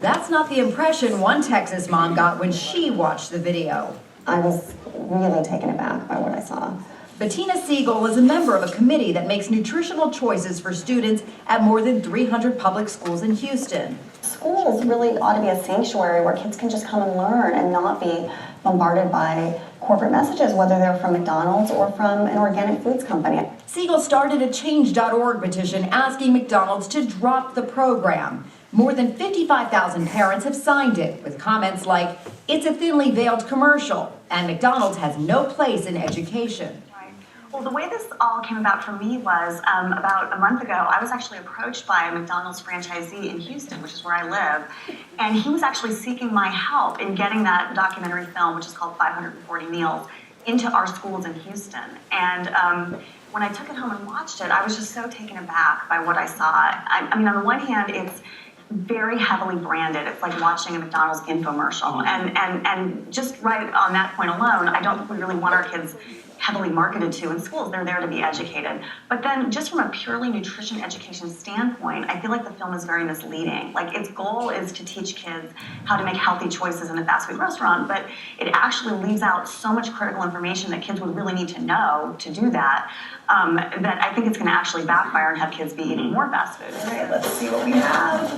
That's not the impression one Texas mom got when she watched the video. I was really taken aback by what I saw. Bettina Siegel is a member of a committee that makes nutritional choices for students at more than 300 public schools in Houston. Schools really ought to be a sanctuary where kids can just come and learn and not be bombarded by corporate messages, whether they're from McDonald's or from an organic foods company. Siegel started a change.org petition asking McDonald's to drop the program. More than 55,000 parents have signed it, with comments like, "It's a thinly veiled commercial," and "McDonald's has no place in education." Well, the way this all came about for me was about a month ago, I was actually approached by a McDonald's franchisee in Houston, which is where I live, and he was actually seeking my help in getting that documentary film, which is called 540 Meals, into our schools in Houston. And when I took it home and watched it, I was just so taken aback by what I saw. I mean, on the one hand, it's very heavily branded. It's like watching a McDonald's infomercial. And just right on that point alone, I don't think we really want our kids heavily marketed to in schools. They're there to be educated. But then just from a purely nutrition education standpoint, I feel like the film is very misleading. Like, its goal is to teach kids how to make healthy choices in a fast food restaurant, but it actually leaves out so much critical information that kids would really need to know to do that, that I think it's going to actually backfire and have kids be eating more fast food. All right, let's see what we have.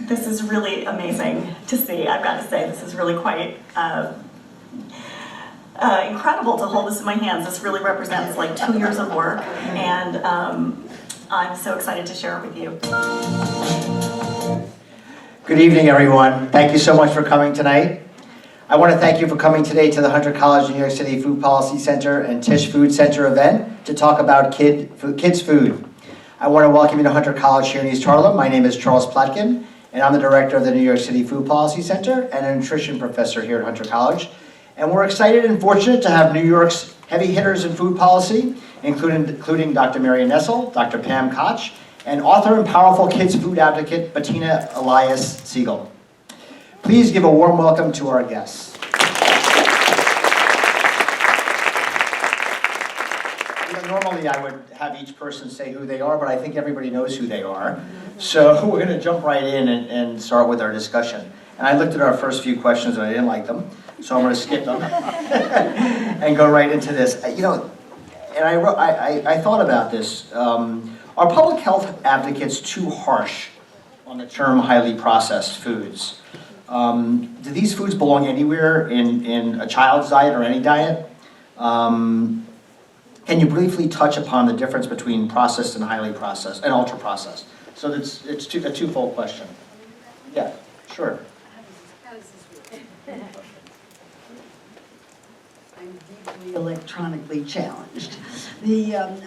This is really amazing to see. I've got to say, this is really quite incredible to hold this in my hands. This really represents like 2 years of work, and I'm so excited to share it with you. Good evening, everyone. Thank you so much for coming tonight. I want to thank you for coming today to the Hunter College New York City Food Policy Center and Tisch Food Center event to talk about kids' food. I want to welcome you to Hunter College here in East Harlem. My name is Charles Platkin, and I'm the director of the New York City Food Policy Center and a nutrition professor here at Hunter College. And we're excited and fortunate to have New York's heavy hitters in food policy, including Dr. Mary Nessel, Dr. Pam Koch, and author and powerful kids food advocate Bettina Elias Siegel. Please give a warm welcome to our guests. Normally I would have each person say who they are, but I think everybody knows who they are. So we're going to jump right in and start with our discussion. And I looked at our first few questions and I didn't like them, so I'm going to skip them and go right into this. You know, and I thought about this. Are public health advocates too harsh on the term highly processed foods? Do these foods belong anywhere in a child's diet or any diet? Can you briefly touch upon the difference between processed and highly processed and ultra processed? So it's a twofold question. Yeah, sure. I'm deeply electronically challenged. We have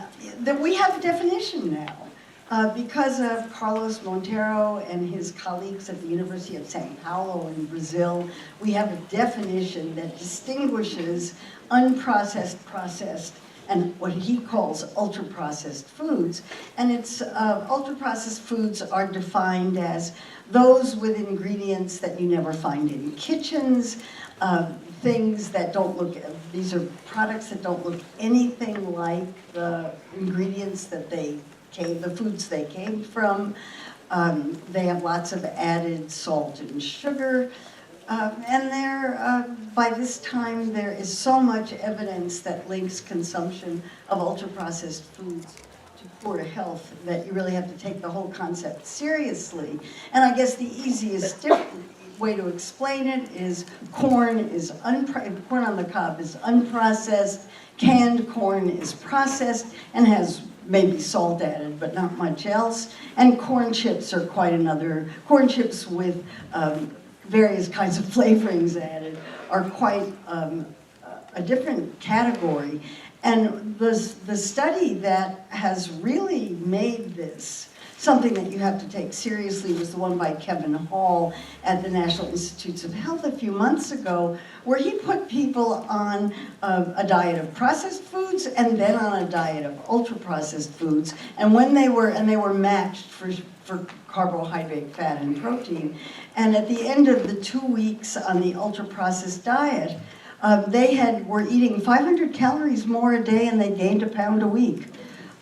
a definition now because of Carlos Monteiro and his colleagues at the University of São Paulo in Brazil. We have a definition that distinguishes unprocessed, processed, and what he calls ultra-processed foods. And it's ultra-processed foods are defined as those with ingredients that you never find in kitchens, things that don't look, these are products that don't look anything like the ingredients that the foods they came from. They have lots of added salt and sugar. And by this time, there is so much evidence that links consumption of ultra-processed foods to poor health that you really have to take the whole concept seriously. And I guess the easiest way to explain it is corn on the cob is unprocessed, canned corn is processed and has maybe salt added, but not much else. And corn chips are quite another. Corn chips with various kinds of flavorings added are quite a different category. And the study that has really made this something that you have to take seriously was the one by Kevin Hall at the National Institutes of Health a few months ago, where he put people on a diet of processed foods and then on a diet of ultra-processed foods. And when they were matched for carbohydrate, fat, and protein. And at the end of the 2 weeks on the ultra-processed diet, were eating 500 calories more a day and they gained a pound a week.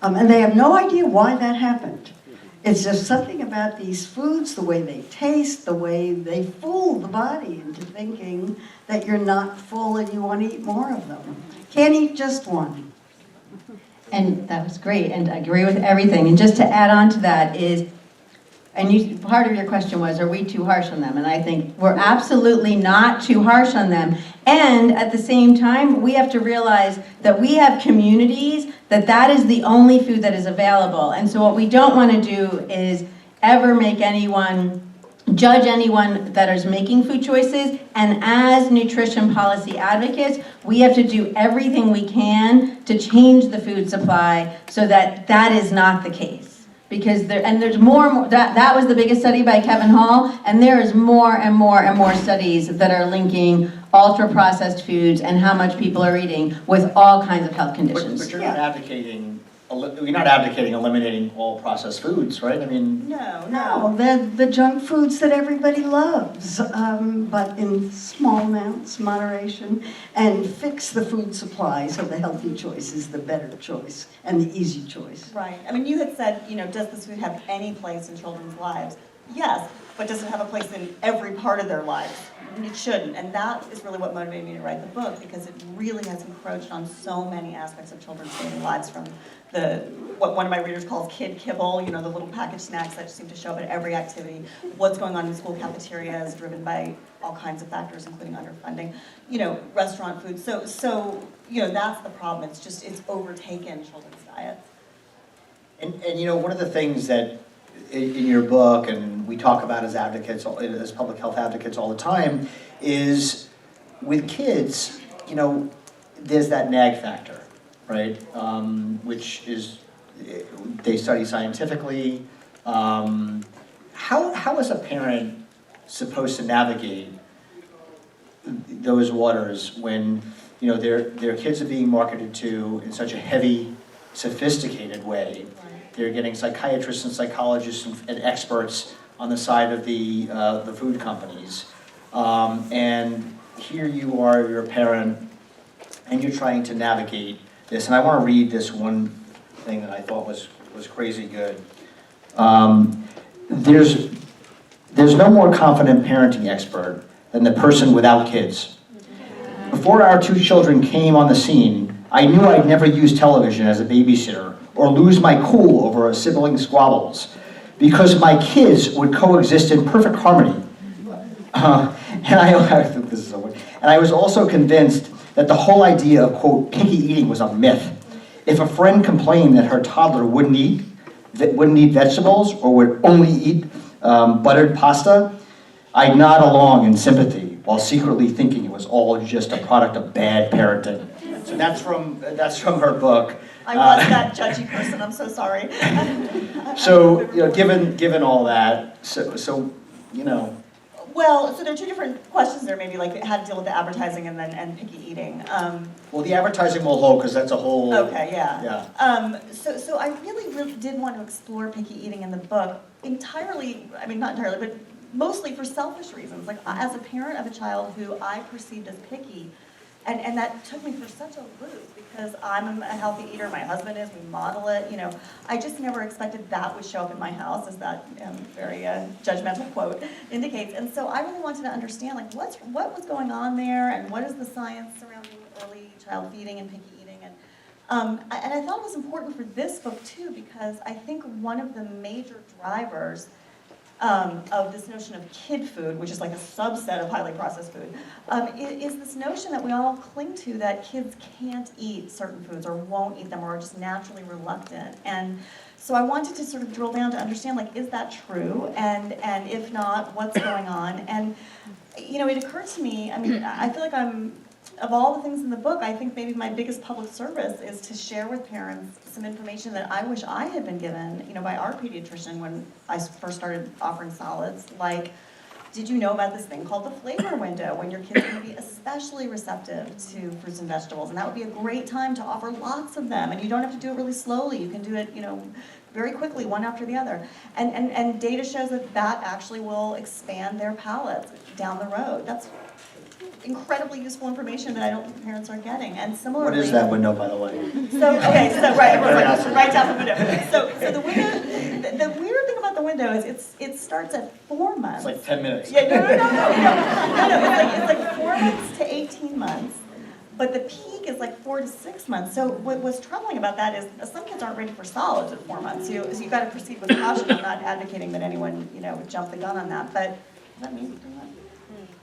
And they have no idea why that happened. It's just something about these foods, the way they taste, the way they fool the body into thinking that you're not full and you want to eat more of them. Can't eat just one. And that was great, and I agree with everything. And just to add on to that is, part of your question was, are we too harsh on them? And I think we're absolutely not too harsh on them. And at the same time, we have to realize that we have communities that is the only food that is available. And so what we don't want to do is ever make judge anyone that is making food choices. And as nutrition policy advocates, we have to do everything we can to change the food supply so that is not the case. Because there's more and more, that was the biggest study by Kevin Hall, and there is more and more and more studies that are linking ultra-processed foods and how much people are eating with all kinds of health conditions. But you're not advocating eliminating all processed foods, right? I mean, No, the junk foods that everybody loves, but in small amounts, moderation, and fix the food supply so the healthy choice is the better choice and the easy choice. Right. I mean, you had said, does this food have any place in children's lives? Yes, but does it have a place in every part of their lives? It shouldn't. And that is really what motivated me to write the book, because it really has encroached on so many aspects of children's daily lives, from what one of my readers calls kid kibble, the little packaged snacks that seem to show up at every activity. What's going on in school cafeterias, driven by all kinds of factors, including underfunding, restaurant food. So that's the problem. It's overtaken children's diets. And one of the things that in your book, and we talk about as advocates, as public health advocates all the time, is with kids, there's that nag factor, right? Which is, they study scientifically. How is a parent supposed to navigate those waters when, their kids are being marketed to in such a heavy, sophisticated way? They're getting psychiatrists and psychologists and experts on the side of the food companies. And here you are, you're a parent, and you're trying to navigate this. And I want to read this one thing that I thought was crazy good. There's no more confident parenting expert than the person without kids. Before our two children came on the scene, I knew I'd never use television as a babysitter or lose my cool over a sibling squabbles, because my kids would coexist in perfect harmony. And I think this is so weird. And I was also convinced that the whole idea of, quote, picky eating was a myth. If a friend complained that her toddler wouldn't eat vegetables or would only eat buttered pasta, I'd nod along in sympathy while secretly thinking it was all just a product of bad parenting. So that's from her book. I was that judgy person. I'm so sorry. So given all that, Well, so there are two different questions there, maybe, like how to deal with the advertising and picky eating. Well, the advertising will hold, because that's a whole. Okay, yeah. Yeah. So I really did want to explore picky eating in the book entirely. I mean, not entirely, but mostly for selfish reasons. Like, as a parent of a child who I perceived as picky. And that took me for such a loop, because I'm a healthy eater, my husband is, we model it, I just never expected that would show up in my house, as that very judgmental quote indicates. And so I really wanted to understand, like, what was going on there, and what is the science surrounding early child feeding and picky eating. And I thought it was important for this book too, because I think one of the major drivers of this notion of kid food, which is like a subset of highly processed food, is this notion that we all cling to, that kids can't eat certain foods or won't eat them or are just naturally reluctant. And so I wanted to sort of drill down to understand, like, is that true? And if not, what's going on? And, it occurred to me, I mean, I feel like of all the things in the book, I think maybe my biggest public service is to share with parents some information that I wish I had been given, by our pediatrician when I first started offering solids. Like, did you know about this thing called the flavor window, when your kids are going to be especially receptive to fruits and vegetables? And that would be a great time to offer lots of them. And you don't have to do it really slowly. You can do it, very quickly, one after the other. And data shows that actually will expand their palates down the road. incredibly useful information that I don't think parents are getting. And similarly, What is that window, by the way? so right down the window. So the window, the weird thing about the window is it starts at 4 months. It's like 10 minutes. Yeah, no. It's like 4 months to 18 months, but the peak is like 4 to 6 months. So what's troubling about that is some kids aren't ready for solids at 4 months. So you got to proceed with caution. I'm not advocating that anyone would jump the gun on that. But is that me doing that?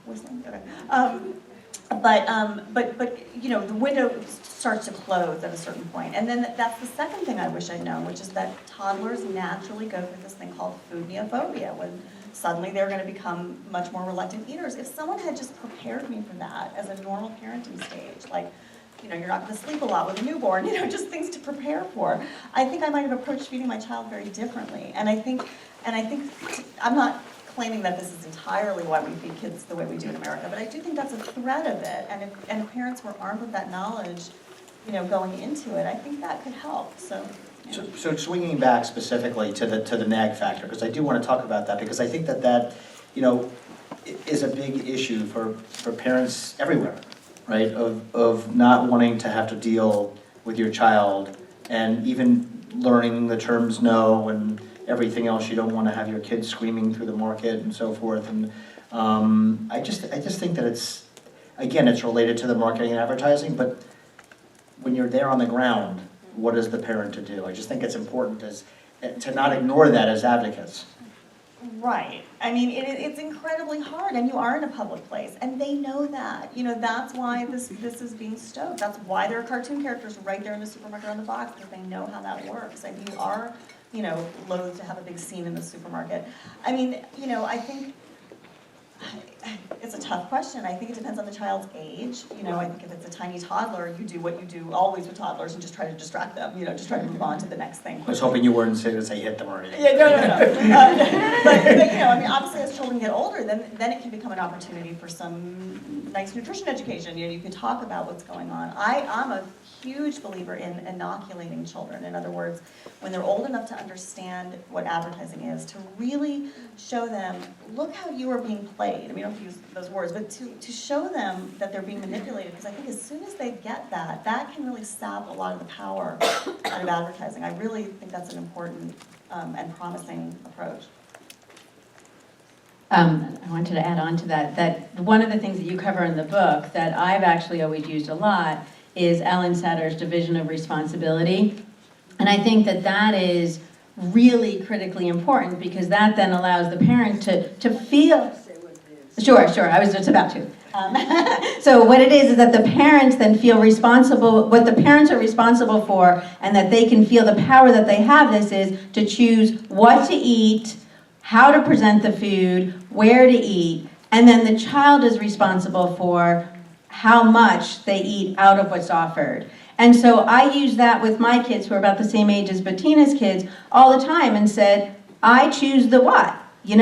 Whistling? Okay. But the window starts to close at a certain point. And then that's the second thing I wish I'd known, which is that toddlers naturally go through this thing called food neophobia, when suddenly they're going to become much more reluctant eaters. If someone had just prepared me for that as a normal parenting stage, like, you're not going to sleep a lot with a newborn, just things to prepare for, I think I might have approached feeding my child very differently. And I think I'm not claiming that this is entirely why we feed kids the way we do in America, but I do think that's a thread of it. And if parents were armed with that knowledge, going into it, I think that could help. So swinging back specifically to the nag factor, because I do want to talk about that, because I think that is a big issue for parents everywhere, right? Of not wanting to have to deal with your child, and even learning the terms no and everything else. You don't want to have your kids screaming through the market and so forth. And I just think that it's related to the marketing and advertising, but when you're there on the ground, what is the parent to do? I just think it's important to not ignore that as advocates. Right. I mean, it's incredibly hard, and you are in a public place, and they know that. That's why this is being stoked. That's why there are cartoon characters right there in the supermarket on the box, because they know how that works. And you are, loath to have a big scene in the supermarket. I mean, I think it's a tough question. I think it depends on the child's age. I think if it's a tiny toddler, you do what you do always with toddlers and just try to distract them. Just try to move on to the next thing. I was hoping you weren't going to say hit them or anything. Yeah, no. But I mean, obviously, as children get older, then it can become an opportunity for some nice nutrition education. You can talk about what's going on. I'm a huge believer in inoculating children. In other words, when they're old enough to understand what advertising is, to really show them, look how you are being played. I mean, I don't have to use those words, but to show them that they're being manipulated, because I think as soon as they get that, that can really sap a lot of the power out of advertising. I really think that's an important and promising approach. I wanted to add on to that one of the things that you cover in the book that I've actually always used a lot is Ellen Satter's division of responsibility. And I think that is really critically important, because that then allows the parent to feel. Sure, I was just about to. So what it is that the parents then feel responsible, what the parents are responsible for, and that they can feel the power that they have this is to choose what to eat, how to present the food, where to eat, and then the child is responsible for how much they eat out of what's offered. And so I use that with my kids, who are about the same age as Bettina's kids, all the time, and said, I choose the what, you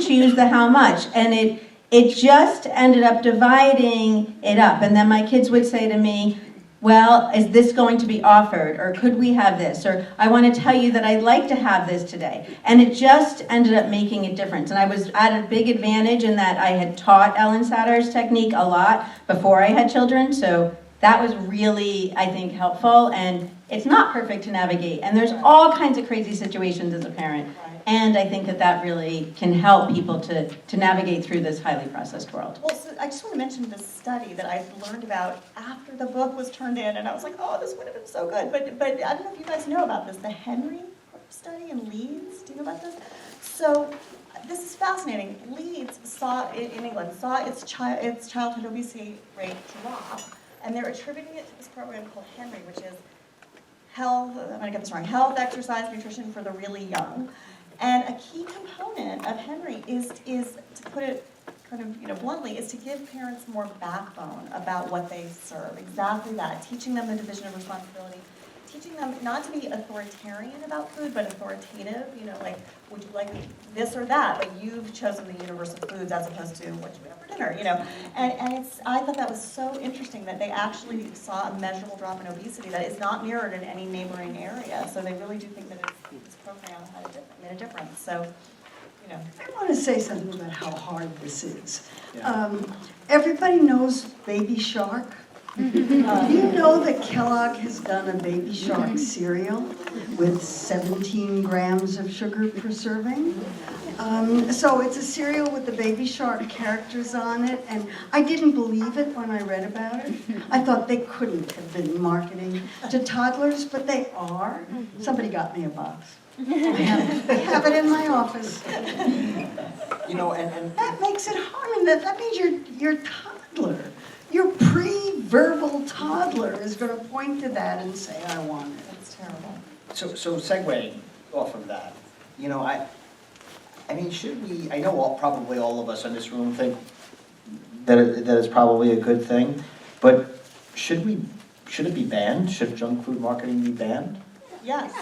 choose the how much. And it just ended up dividing it up. And then my kids would say to me, well, is this going to be offered? Or could we have this? Or I want to tell you that I'd like to have this today. And it just ended up making a difference. And I was at a big advantage in that I had taught Ellen Satter's technique a lot before I had children. So that was really, I think, helpful. And it's not perfect to navigate. And there's all kinds of crazy situations as a parent. And I think that really can help people to navigate through this highly processed world. Well, so I just want to mention this study that I learned about after the book was turned in, and I was like, oh, this would have been so good. But I don't know if you guys know about this, the Henry study in Leeds. Do you know about this? So this is fascinating. Leeds in England saw its childhood obesity rate drop, and they're attributing it to this program called Henry, which is health, I'm going to get this wrong, health, exercise, nutrition for the really young. And a key component of Henry is to put it kind of bluntly, is to give parents more backbone about what they serve. Exactly that. Teaching them the division of responsibility. Teaching them not to be authoritarian about food, but authoritative. Like, would you like this or that? But you've chosen the universe of foods as opposed to what you have for dinner. And I thought that was so interesting that they actually saw a measurable drop in obesity that is not mirrored in any neighboring area. So they really do think that this program made a difference. So, you know. I want to say something about how hard this is. Yeah. Everybody knows Baby Shark. Do you know that Kellogg has done a Baby Shark cereal with 17 grams of sugar per serving? So it's a cereal with the Baby Shark characters on it, and I didn't believe it when I read about it. I thought they couldn't have been marketing to toddlers, but they are. Somebody got me a box. I have it in my office. You know, and That makes it hard. I mean, that means your toddler, your pre-verbal toddler is going to point to that and say, I want it. That's terrible. so segueing off of that, you know, I mean, should we, I know probably all of us in this room think that it's probably a good thing, but should it be banned? Should junk food marketing be banned? Yes.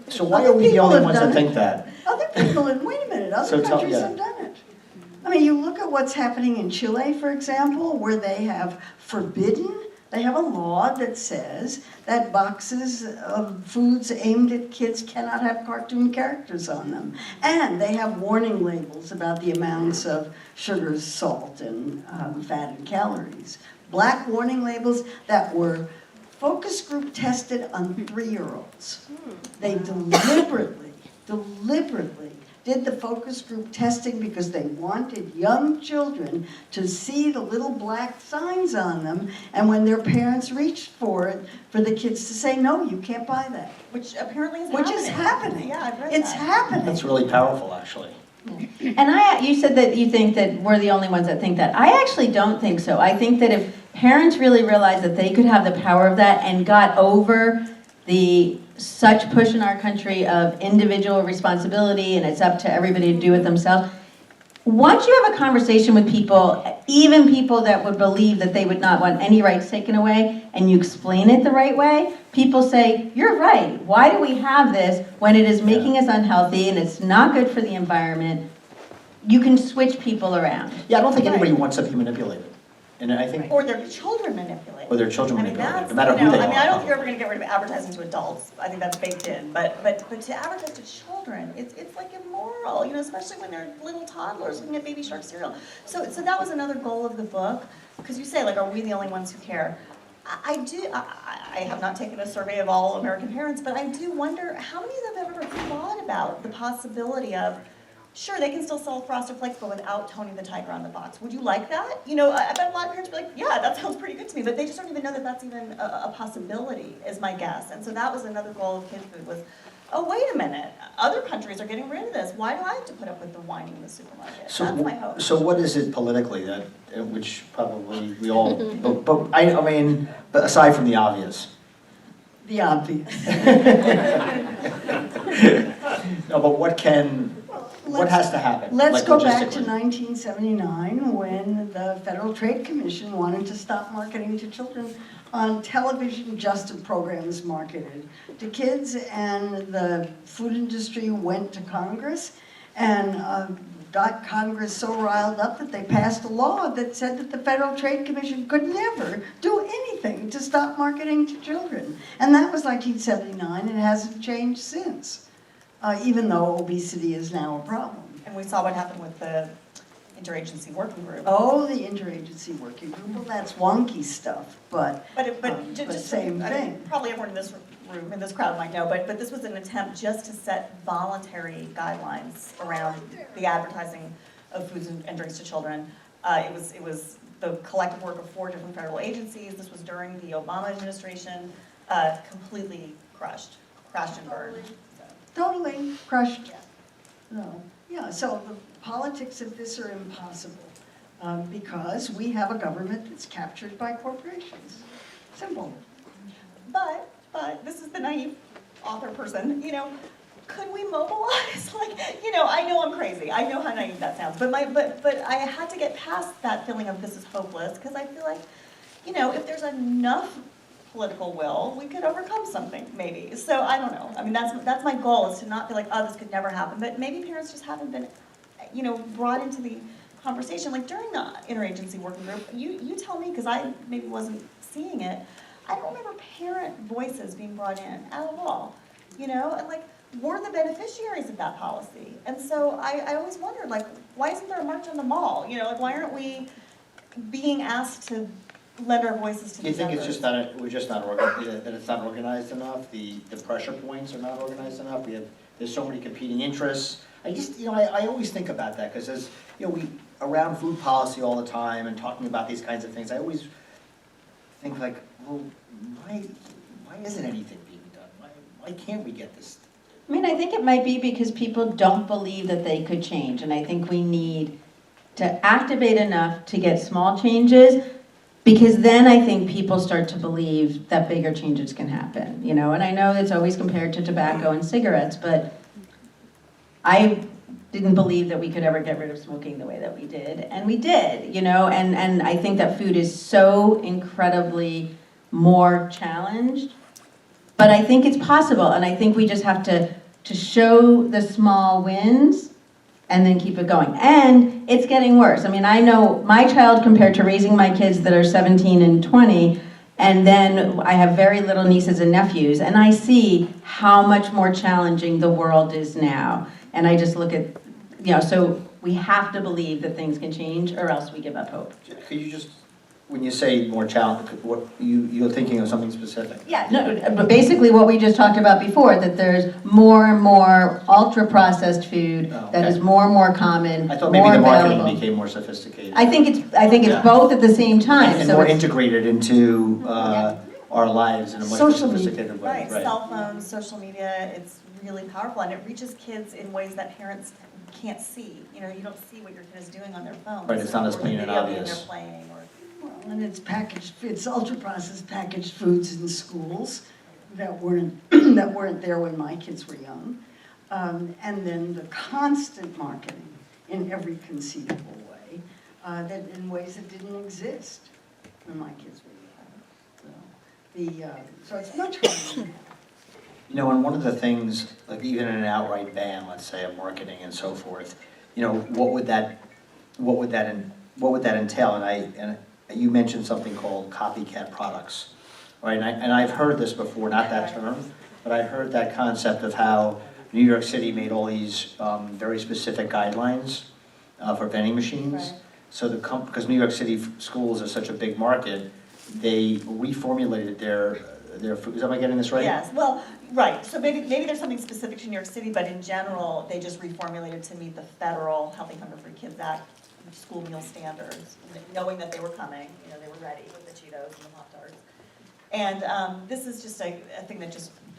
So why Other are we the people only have ones that done think it. that? Other people, and wait a minute, So other tell- countries yeah. have done it. I mean, you look at what's happening in Chile, for example, where they have they have a law that says that boxes of foods aimed at kids cannot have cartoon characters on them. And they have warning labels about the amounts of sugars, salt, and fat and calories. Black warning labels that were focus group tested on 3-year-olds. They deliberately did the focus group testing because they wanted young children to see the little black signs on them, and when their parents reached for it, for the kids to say, no, you can't buy that. Which apparently is Which happening. is happening. Yeah, I've read It's that. happening. That's really powerful, actually. And you said that you think that we're the only ones that think that. I actually don't think so. I think that if parents really realized that they could have the power of that and got over the such push in our country of individual responsibility and it's up to everybody to do it themselves, once you have a conversation with people, even people that would believe that they would not want any rights taken away, and you explain it the right way, people say, you're right, why do we have this when it is making us unhealthy and it's not good for the environment? You can switch people around. Yeah, I don't think anybody wants to be manipulated. And I think, Or their children manipulated. or their children I mean, manipulated, that's, no matter you who know, they I are. mean, I don't think you're ever gonna get rid of advertising to adults. I think that's baked in. But to advertise to children, it's like immoral, you know, especially when they're little toddlers looking at Baby Shark cereal. So that was another goal of the book, because you say, like, are we the only ones who care? I have not taken a survey of all American parents, but I do wonder how many of them have ever thought about the possibility of, sure, they can still sell Frosted Flakes, but without Tony the Tiger on the box. Would you like that? You know, I bet a lot of parents would be like, yeah, that sounds pretty good to me, but they just don't even know that that's even a possibility, is my guess. And so that was another goal of Kid Food was, oh, wait a minute, other countries are getting rid of this. Why do I have to put up with the whining in the supermarket? That's my hope. So what is it politically that, which probably we all, but I mean, but aside from the obvious. The obvious. No, but what has to happen? Let's like go back to logistically? 1979 when the Federal Trade Commission wanted to stop marketing to children on television, just of programs marketed to kids, and the food industry went to Congress and got Congress so riled up that they passed a law that said that the Federal Trade Commission could never do anything to stop marketing to children. And that was 1979, and it hasn't changed since, even though obesity is now a problem. And we saw what happened with the interagency working group. Oh, the interagency working group, well, that's wonky stuff, but Just same I mean, thing. probably everyone in this room, in this crowd might know, but this was an attempt just to set voluntary guidelines around the advertising of foods and drinks to children. It was the collective work of 4 different federal agencies. This was during the Obama administration, completely crashed and burned. Totally crushed. No, yeah, so the politics of this are impossible because we have a government that's captured by corporations. Simple. But this is the naive author person, you know, could we mobilize? Like, you know, I know I'm crazy. I know how naive that sounds. But I had to get past that feeling of this is hopeless, because I feel like, you know, if there's enough political will, we could overcome something, maybe. So I don't know. I mean, that's my goal, is to not feel like, oh, this could never happen. But maybe parents just haven't been, you know, brought into the conversation. Like during the interagency working group, you tell me, because I maybe wasn't seeing it, I don't remember parent voices being brought in at all. You know, and like, we're the beneficiaries of that policy. And so I always wondered, like, why isn't there a march on the mall? You know, like, why aren't we being asked to lend our voices to Do you these think it's efforts? just not, we're just not that it's not organized enough? The pressure points are not organized enough? There's so many competing interests. I always think about that, because as, we, around food policy all the time and talking about these kinds of things, I always think like, well, why isn't anything being done? Why can't we get this? I mean, I think it might be because people don't believe that they could change, and I think we need to activate enough to get small changes, because then I think people start to believe that bigger changes can happen, and I know it's always compared to tobacco and cigarettes, but I didn't believe that we could ever get rid of smoking the way that we did, and we did, and I think that food is so incredibly more challenged. But I think it's possible, and I think we just have to show the small wins and then keep it going. And it's getting worse. I mean, I know my child compared to raising my kids that are 17 and 20, and then I have very little nieces and nephews, and I see how much more challenging the world is now. And I just look at, so we have to believe that things can change, or else we give up hope. Could you just, when you say more challenge, what you're thinking of something specific? Yeah, no, but basically what we just talked about before, that there's more and more ultra-processed food that is more and more common, I thought maybe more the marketing available. became more sophisticated. I think it's Yeah. both at the same time. And So more it's- integrated into our lives in a much more Social media. sophisticated way. Right, cell phones, social media, it's really powerful, and it reaches kids in ways that parents can't see. You don't see what your kid is doing on their phone. Right, it's not as or the plain and video game obvious. they're playing, or And it's ultra-processed packaged foods in schools that weren't there when my kids were young. And then the constant marketing in every conceivable way, that in ways that didn't exist when my kids were young. So it's much harder now. And one of the things, like even in an outright ban, let's say, of marketing and so forth, what would that entail? And you mentioned something called copycat products, right? And I've heard this before, not that term, but I heard that concept of how New York City made all these very specific guidelines for vending machines. Right. So because New York City schools are such a big market, they reformulated their food. Am I getting this right? Yes, well, right, so maybe there's something specific to New York City, but in general, they just reformulated to meet the federal Healthy Hunger Free Kids Act school meal standards, knowing that they were coming, they were ready with the Cheetos and the Pop-Tarts. And this is just a thing that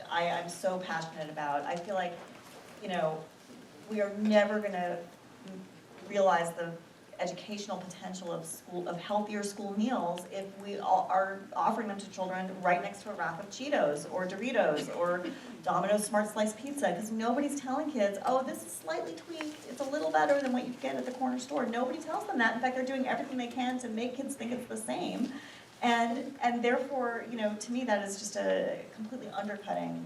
I'm so passionate about. I feel like, we are never gonna realize the educational potential of healthier school meals if we are offering them to children right next to a rack of Cheetos or Doritos or Domino's Smart Slice Pizza, because nobody's telling kids, oh, this is slightly tweaked, it's a little better than what you get at the corner store. Nobody tells them that. In fact, they're doing everything they can to make kids think it's the same. And therefore, to me, that is just completely undercutting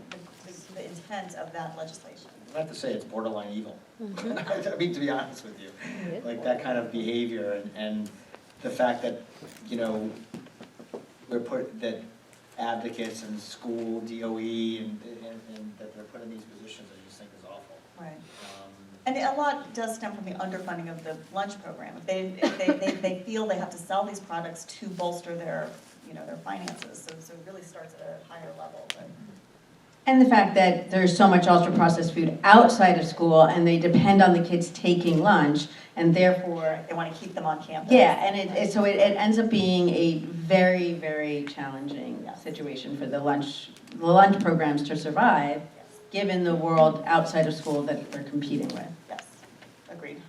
the intent of that legislation. I have to say, it's borderline evil. I mean, to be honest with you, like that kind of behavior and the fact that, that advocates and school DOE and that they're put in these positions, I just think is awful. Right. And a lot does stem from the underfunding of the lunch program. If they feel they have to sell these products to bolster their finances, so it really starts at a higher level. But. And the fact that there's so much ultra-processed food outside of school, and they depend on the kids taking lunch, and therefore... They want to keep them on campus. Yeah, and it ends up being a very, very challenging situation for the lunch programs to survive, given the world outside of school that they're competing with. Yes, agreed.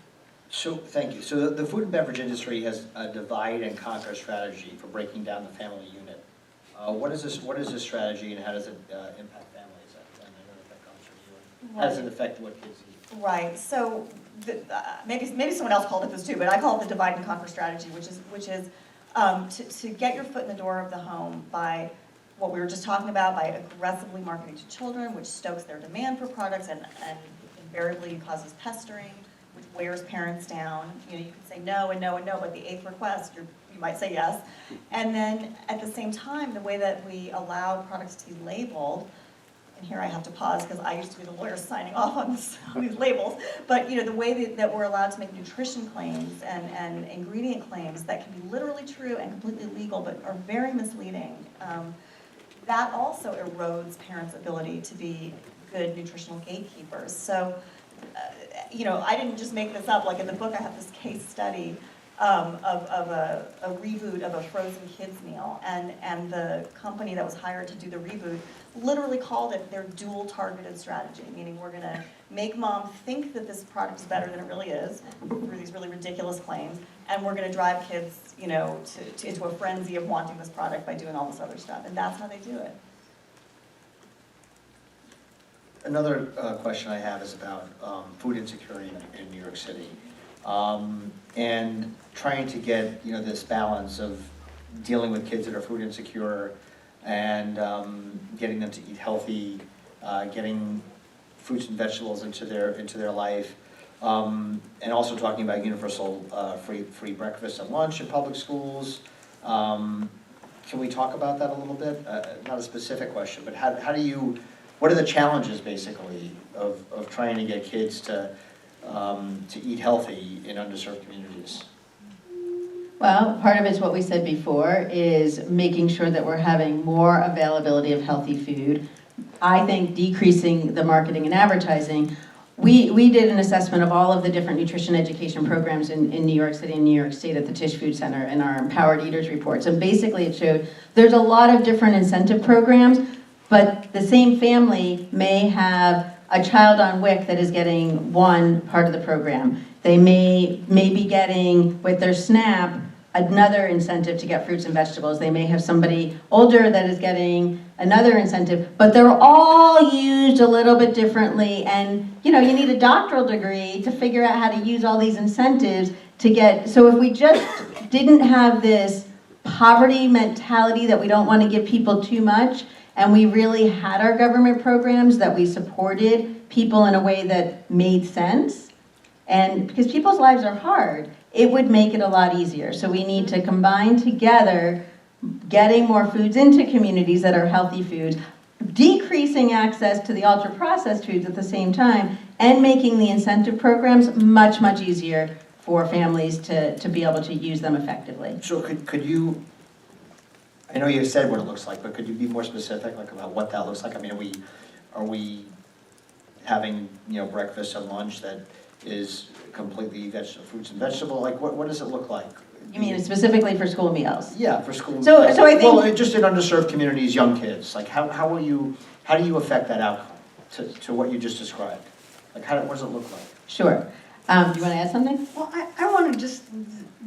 So, thank you. So the food and beverage industry has a divide and conquer strategy for breaking down the family unit. What is this strategy, and how does it impact families? And I know that comes from you. How does it affect what kids eat? Right. So maybe someone else called it this too, but I call it the divide and conquer strategy, which is to get your foot in the door of the home by what we were just talking about, by aggressively marketing to children, which stokes their demand for products and invariably causes pestering, which wears parents down. You can say no and no and no, but the 8th request, you might say yes. And then at the same time, the way that we allow products to be labeled and here I have to pause because I used to be the lawyer signing off on these labels, but the way that we're allowed to make nutrition claims and ingredient claims that can be literally true and completely legal, but are very misleading, that also erodes parents' ability to be good nutritional gatekeepers. So, I didn't just make this up. Like in the book, I have this case study of a reboot of a frozen kids meal, and the company that was hired to do the reboot literally called it their dual targeted strategy, meaning we're going to make mom think that this product is better than it really is through these really ridiculous claims, and we're going to drive kids, into a frenzy of wanting this product by doing all this other stuff, and that's how they do it. Another question I have is about food insecurity in New York City, and trying to get this balance of dealing with kids that are food insecure and getting them to eat healthy, getting fruits and vegetables into their life, and also talking about universal free breakfast and lunch in public schools. Can we talk about that a little bit? Not a specific question, but how do you? What are the challenges, basically, of trying to get kids to eat healthy in underserved communities? Well, part of it's what we said before, is making sure that we're having more availability of healthy food. I think decreasing the marketing and advertising. We did an assessment of all of the different nutrition education programs in New York City and New York State at the Tisch Food Center in our Empowered Eaters reports. And basically it showed there's a lot of different incentive programs, but the same family may have a child on WIC that is getting one part of the program. They may be getting, with their SNAP, another incentive to get fruits and vegetables. They may have somebody older that is getting another incentive, but they're all used a little bit differently. And you need a doctoral degree to figure out how to use all these incentives to get, so if we just didn't have this poverty mentality that we don't want to give people too much, and we really had our government programs that we supported people in a way that made sense, and because people's lives are hard, it would make it a lot easier. So we need to combine together getting more foods into communities that are healthy foods, decreasing access to the ultra-processed foods at the same time, and making the incentive programs much, much easier for families to be able to use them effectively. So could you, I know you said what it looks like, but could you be more specific, like about what that looks like? I mean, are we having breakfast and lunch that is completely fruits and vegetables? Like what does it look like? You mean specifically for school meals? Yeah, for school. So I think, well, just in underserved communities, young kids. Like how do you affect that outcome to what you just described? Like what does it look like? Sure. Do you want to add something? Well, I want to just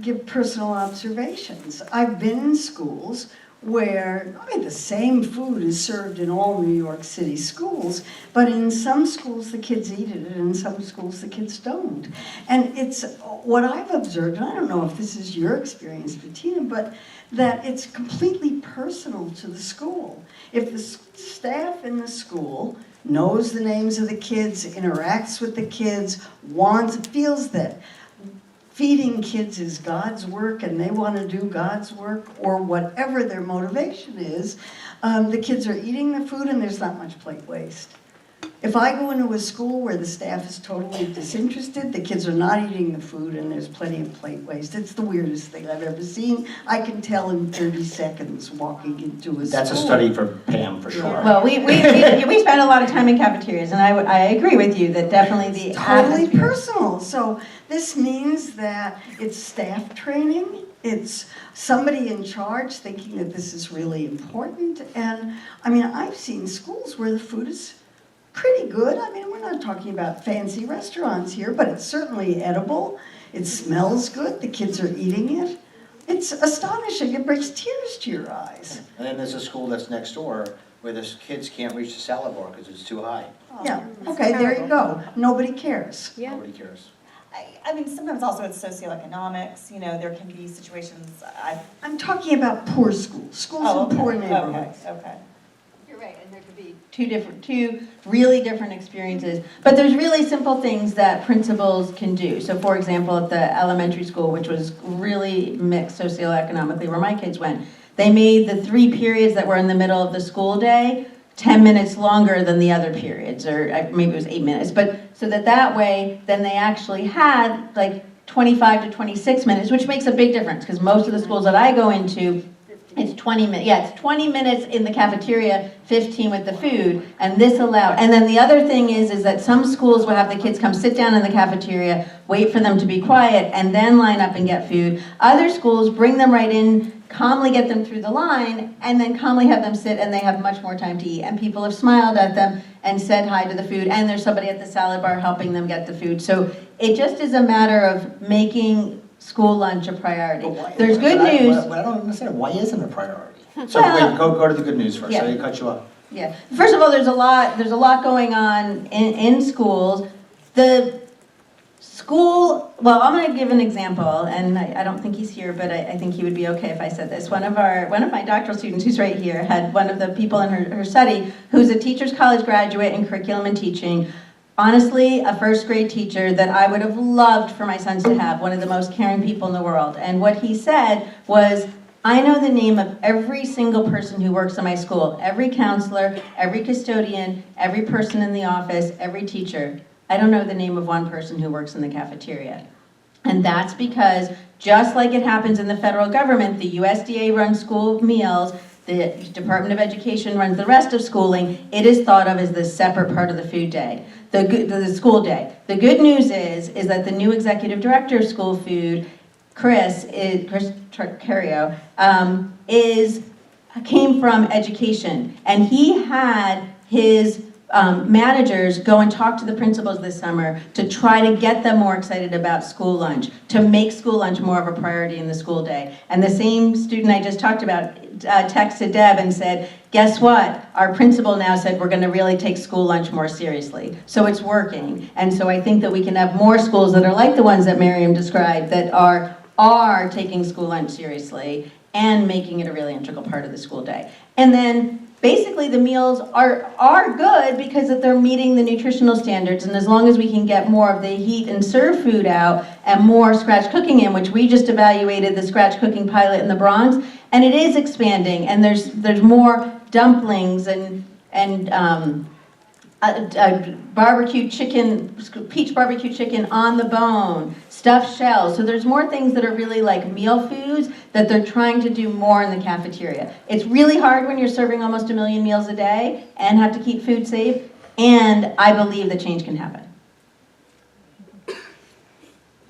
give personal observations. I've been in schools where, the same food is served in all New York City schools, but in some schools the kids eat it, and in some schools the kids don't. And it's what I've observed, and I don't know if this is your experience, Bettina, but that it's completely personal to the school. If the staff in the school knows the names of the kids, interacts with the kids, feels that feeding kids is God's work and they want to do God's work, or whatever their motivation is, the kids are eating the food and there's not much plate waste. If I go into a school where the staff is totally disinterested, the kids are not eating the food and there's plenty of plate waste. It's the weirdest thing I've ever seen. I can tell in 30 seconds walking into a school. That's a study for Pam, for sure. Well, we spend a lot of time in cafeterias, and I agree with you that definitely the totally atmosphere. personal. So this means that it's staff training. It's somebody in charge thinking that this is really important. And I've seen schools where the food is pretty good. We're not talking about fancy restaurants here, but it's certainly edible. It smells good. The kids are eating it. It's astonishing. It brings tears to your eyes. And then there's a school that's next door where the kids can't reach the salad bar because it's too high. Yeah, okay, there you go. Nobody cares. Yeah. Nobody cares. Sometimes also it's socioeconomics, there can be situations, I'm talking about poor schools, in poor neighborhoods. Okay. You're right, and there could be two really different experiences. But there's really simple things that principals can do. So for example, at the elementary school, which was really mixed socioeconomically, where my kids went, they made the 3 periods that were in the middle of the school day 10 minutes longer than the other periods, or maybe it was 8 minutes, but so that way, then they actually had like 25 to 26 minutes, which makes a big difference, because most of the schools that I go into, it's 20 minutes. Yeah, it's 20 minutes in the cafeteria, 15 with the food, and this allowed. And then the other thing is that some schools will have the kids come sit down in the cafeteria, wait for them to be quiet, and then line up and get food. Other schools bring them right in, calmly get them through the line, and then calmly have them sit, and they have much more time to eat. And people have smiled at them and said hi to the food, and there's somebody at the salad bar helping them get the food. So it just is a matter of making school lunch a priority. There's good news. But I don't understand, why isn't it a priority? So Well, wait, go to the good news first, yeah. I didn't cut you off. Yeah. First of all, there's a lot going on in schools. The school, well, I'm going to give an example, and I don't think he's here, but I think he would be okay if I said this. One of my doctoral students, who's right here, had one of the people in her study who's a teacher's college graduate in curriculum and teaching. Honestly, a first grade teacher that I would have loved for my sons to have, one of the most caring people in the world. And what he said was, I know the name of every single person who works in my school, every counselor, every custodian, every person in the office, every teacher. I don't know the name of one person who works in the cafeteria. And that's because, just like it happens in the federal government, the USDA runs school meals, the Department of Education runs the rest of schooling, it is thought of as the separate part of the food day, the school day. The good news is that the new executive director of school food, Chris Cario, came from education, and he had his managers go and talk to the principals this summer to try to get them more excited about school lunch, to make school lunch more of a priority in the school day. And the same student I just talked about texted Deb and said, guess what? Our principal now said we're going to really take school lunch more seriously. So it's working. And so I think that we can have more schools that are like the ones that Miriam described, that are taking school lunch seriously and making it a really integral part of the school day. And then basically the meals are good because that they're meeting the nutritional standards, and as long as we can get more of the heat and serve food out and more scratch cooking in, which we just evaluated the scratch cooking pilot in the Bronx, and it is expanding, and there's more dumplings and barbecue chicken, peach barbecue chicken on the bone, stuffed shells. So there's more things that are really like meal foods that they're trying to do more in the cafeteria. It's really hard when you're serving almost 1 million meals a day and have to keep food safe, and I believe that change can happen.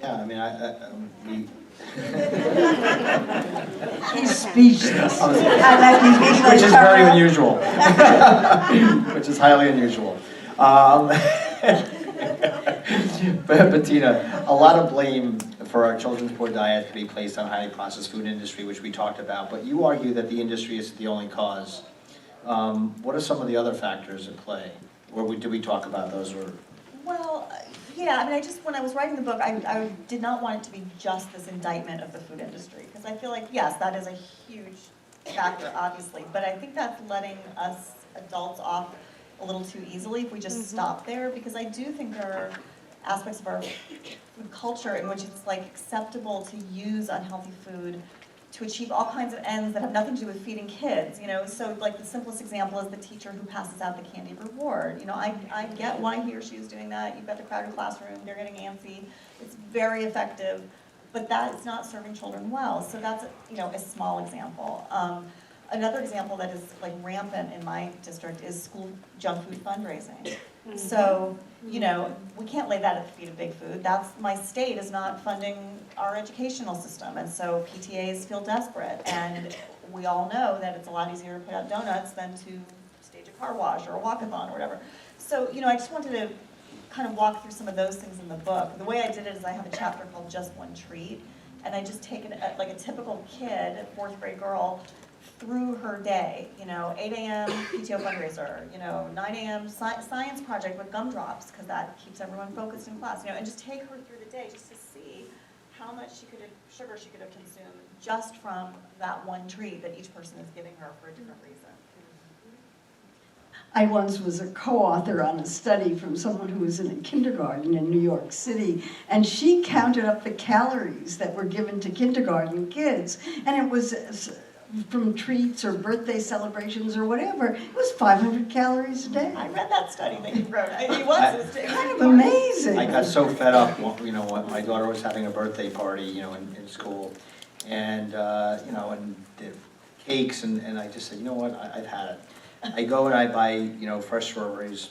Yeah, I mean, He's speechless. Which is very unusual. Which is highly unusual. Bettina, a lot of blame for our children's poor diet can be placed on highly processed food industry, which we talked about, but you argue that the industry is the only cause. What are some of the other factors at play? Or did we talk about those? Or? Well, yeah, I mean, when I was writing the book, I did not want it to be just this indictment of the food industry, because I feel like, yes, that is a huge factor, obviously, but I think that's letting us adults off a little too easily if we just stop there, because I do think there are aspects of our food culture in which it's like acceptable to use unhealthy food to achieve all kinds of ends that have nothing to do with feeding kids, you know. So like the simplest example is the teacher who passes out the candy reward. You know, I get why he or she is doing that. You've got the crowded classroom, they're getting antsy. It's very effective, but that is not serving children well. So that's, you know, a small example. Another example that is like rampant in my district is school junk food fundraising. So, you know, we can't lay that at the feet of big food. My state is not funding our educational system, and so PTAs feel desperate. And we all know that it's a lot easier to put out donuts than to stage a car wash or a walkathon or whatever. So, you know, I just wanted to kind of walk through some of those things in the book. The way I did it is I have a chapter called Just One Treat, and I just take it like a typical kid, a 4th grade girl, through her day, you know, 8 a.m. PTO fundraiser, you know, 9 a.m. science project with gumdrops, because that keeps everyone focused in class, you know, and just take her through the day just to see how much sugar she could have consumed just from that one treat that each person is giving her for a different reason. I once was a co-author on a study from someone who was in a kindergarten in New York City, and she counted up the calories that were given to kindergarten kids, and it was from treats or birthday celebrations or whatever, it was 500 calories a day. I read that study that you wrote. It was Kind of amazing. I got so fed up, when my daughter was having a birthday party, in school, and, and the cakes, and I just said, you know what, I've had it. I go and I buy, fresh strawberries,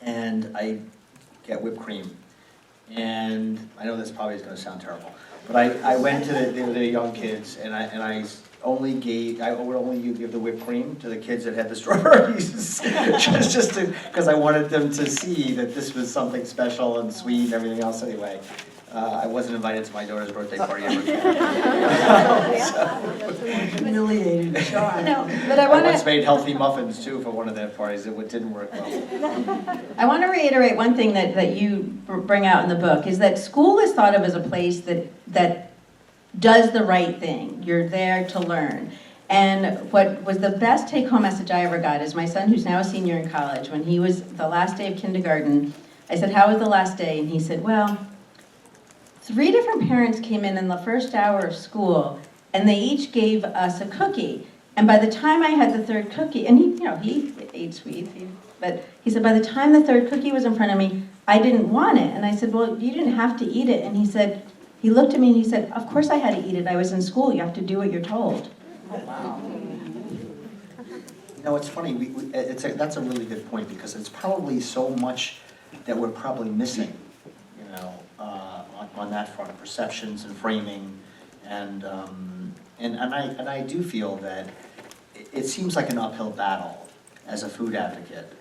and I get whipped cream. And I know this probably is gonna sound terrible, but I went to the young kids, and I would only give the whipped cream to the kids that had the strawberries, just because I wanted them to see that this was something special and sweet and everything else anyway. I wasn't invited to my daughter's birthday party ever again. Humiliated child. No, but I I want once to. made healthy muffins too for one of their parties. It didn't work well. I want to reiterate one thing that you bring out in the book, is that school is thought of as a place that does the right thing. You're there to learn. And what was the best take-home message I ever got is my son, who's now a senior in college, when he was the last day of kindergarten, I said, "How was the last day?" And he said, "Well, 3 different parents came in the first hour of school, and they each gave us a cookie. And by the time I had the third cookie," and he ate sweets, but he said, "By the time the third cookie was in front of me, I didn't want it." And I said, "Well, you didn't have to eat it." And he looked at me and he said, "Of course I had to eat it. I was in school. You have to do what you're told." It's funny, that's a really good point, because it's probably so much that we're probably missing, on that front, perceptions and framing, and I do feel that it seems like an uphill battle as a food advocate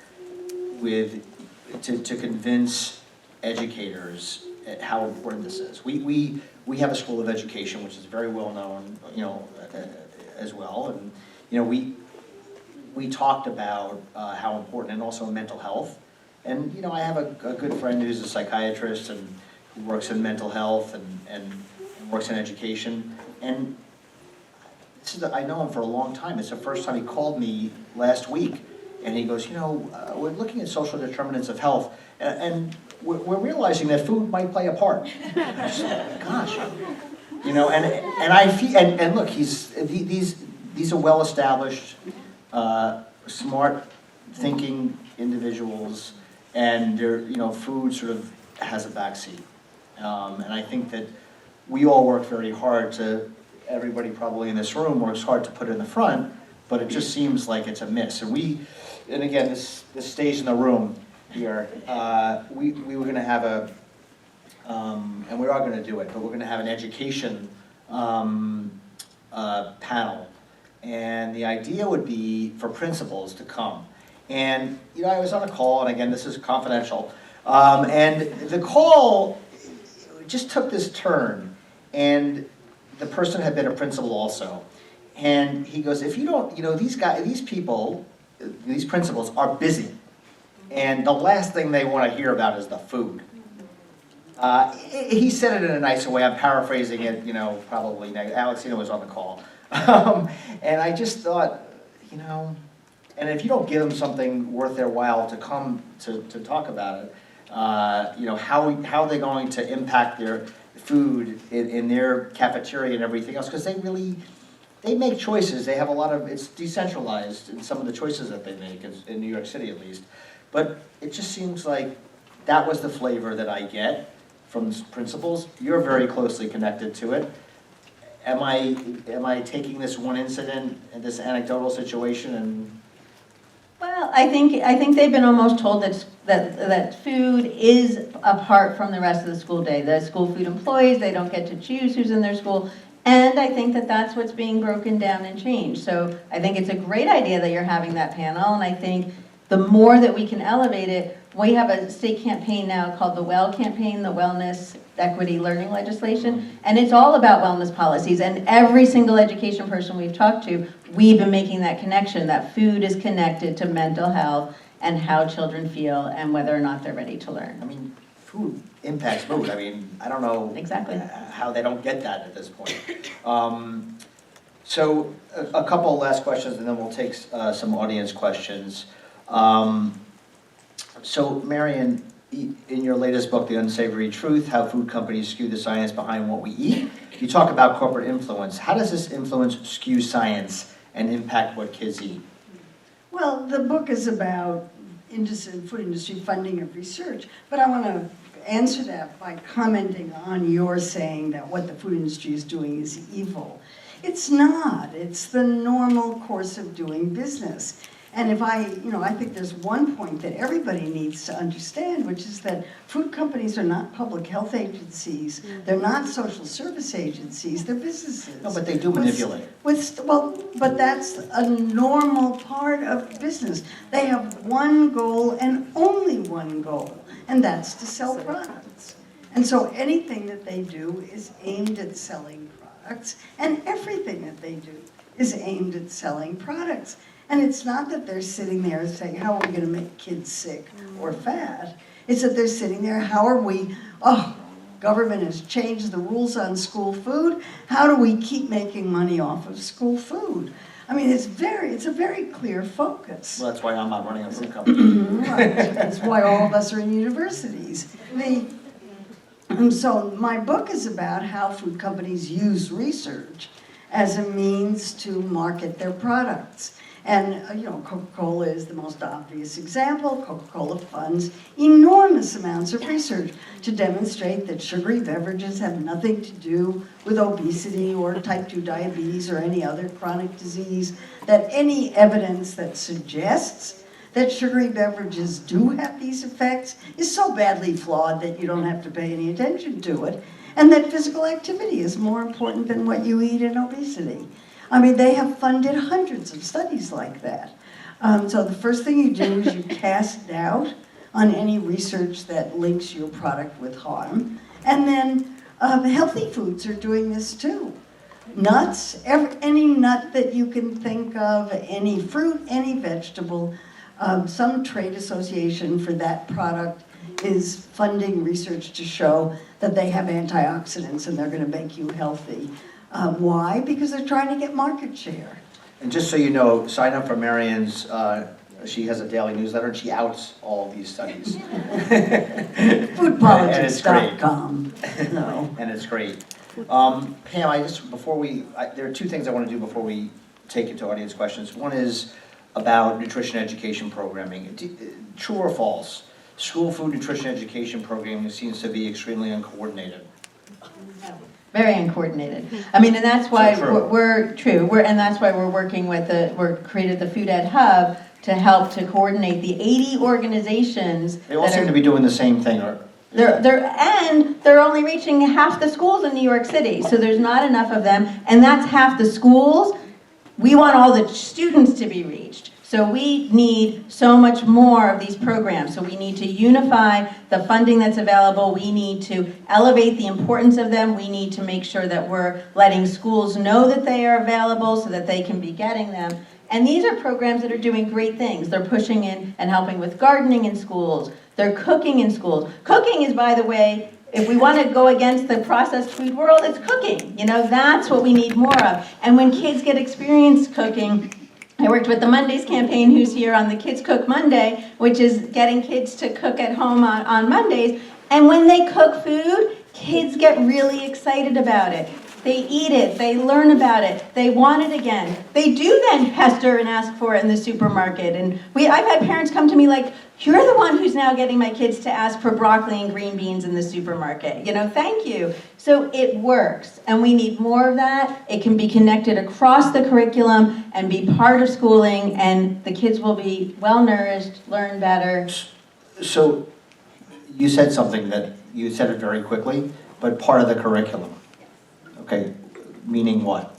to convince educators how important this is. We have a school of education which is very well known, as well, and we talked about how important, and also mental health. And I have a good friend who's a psychiatrist and who works in mental health and works in education. And I know him for a long time. It's the first time he called me last week, and he goes, we're looking at social determinants of health, and we're realizing that food might play a part. I said, gosh, and I feel, and look, these are well-established, smart thinking individuals, and food sort of has a backseat. And I think that we all work very hard everybody probably in this room works hard to put it in the front, but it just seems like it's a miss. And again, this stays in the room here. We were gonna have and we are gonna do it, but we're gonna have an education panel. And the idea would be for principals to come. And, I was on a call, and again, this is confidential, and the call just took this turn, and the person had been a principal also. And he goes, if you don't, these principals are busy, and the last thing they want to hear about is the food. He said it in a nicer way. I'm paraphrasing it, probably. Alexina was on the call. And I just thought, and if you don't give them something worth their while to come to talk about it, how are they going to impact their food in their cafeteria and everything else? Because they make choices. They have it's decentralized in some of the choices that they make, in New York City at least. But it just seems like that was the flavor that I get from principals. You're very closely connected to it. Am I taking this one incident and this anecdotal situation and? Well, I think they've been almost told that food is apart from the rest of the school day. The school food employees, they don't get to choose who's in their school. And I think that that's what's being broken down and changed. So I think it's a great idea that you're having that panel, and I think the more that we can elevate it, we have a state campaign now called the WELL campaign, the Wellness Equity Learning Legislation, and it's all about wellness policies. And every single education person we've talked to, we've been making that connection, that food is connected to mental health and how children feel and whether or not they're ready to learn. I mean, food impacts mood. I mean, I don't know Exactly. How they don't get that at this point. So a couple of last questions, and then we'll take some audience questions. So Marion, in your latest book, The Unsavory Truth, How Food Companies Skew the Science Behind What We Eat, you talk about corporate influence. How does this influence skew science and impact what kids eat? Well, the book is about food industry funding of research, but I want to answer that by commenting on your saying that what the food industry is doing is evil. It's not. It's the normal course of doing business. And if I think there's one point that everybody needs to understand, which is that food companies are not public health agencies. They're not social service agencies. They're businesses. No, but they do manipulate. But that's a normal part of business. They have one goal and only one goal, and that's to sell products. And so anything that they do is aimed at selling products, and everything that they do is aimed at selling products. And it's not that they're sitting there saying, how are we going to make kids sick or fat? It's that they're sitting there, how are we, government has changed the rules on school food. How do we keep making money off of school food? I mean, it's a very clear focus. Well, that's why I'm not running a food company. Right, that's why all of us are in universities. So my book is about how food companies use research as a means to market their products. And, Coca-Cola is the most obvious example. Coca-Cola funds enormous amounts of research to demonstrate that sugary beverages have nothing to do with obesity or type 2 diabetes or any other chronic disease, that any evidence that suggests that sugary beverages do have these effects is so badly flawed that you don't have to pay any attention to it, and that physical activity is more important than what you eat in obesity. I mean, they have funded hundreds of studies like that. So the first thing you do is you cast doubt on any research that links your product with harm. And then healthy foods are doing this too. Nuts, any nut that you can think of, any fruit, any vegetable, some trade association for that product is funding research to show that they have antioxidants and they're going to make you healthy. Why? Because they're trying to get market share. And just so you know, sign up for Marion's, she has a daily newsletter and she outs all of these studies. Foodpolitics.com. No. And it's great. Pam, there are two things I want to do before we take it to audience questions. One is about nutrition education programming. True or false? School food nutrition education programming seems to be extremely uncoordinated. Very uncoordinated. I mean, and that's why So and that's why we're working with we're created the Food Ed Hub to help to coordinate the 80 organizations. They all seem to be doing the same thing. They're only reaching half the schools in New York City, so there's not enough of them, and that's half the schools. We want all the students to be reached. So we need so much more of these programs. So we need to unify the funding that's available. We need to elevate the importance of them. We need to make sure that we're letting schools know that they are available so that they can be getting them. And these are programs that are doing great things. They're pushing in and helping with gardening in schools. They're cooking in schools. Cooking is, by the way, if we want to go against the processed food world, it's cooking. That's what we need more of. And when kids get experience cooking, I worked with the Mondays campaign, who's here on the Kids Cook Monday, which is getting kids to cook at home on Mondays. And when they cook food, kids get really excited about it. They eat it, they learn about it, they want it again. They do then pester and ask for it in the supermarket. And I've had parents come to me like, you're the one who's now getting my kids to ask for broccoli and green beans in the supermarket. Thank you. So it works, and we need more of that. It can be connected across the curriculum and be part of schooling, and the kids will be well-nourished, learn better. So you said something that you said it very quickly, but part of the curriculum. Okay, meaning what?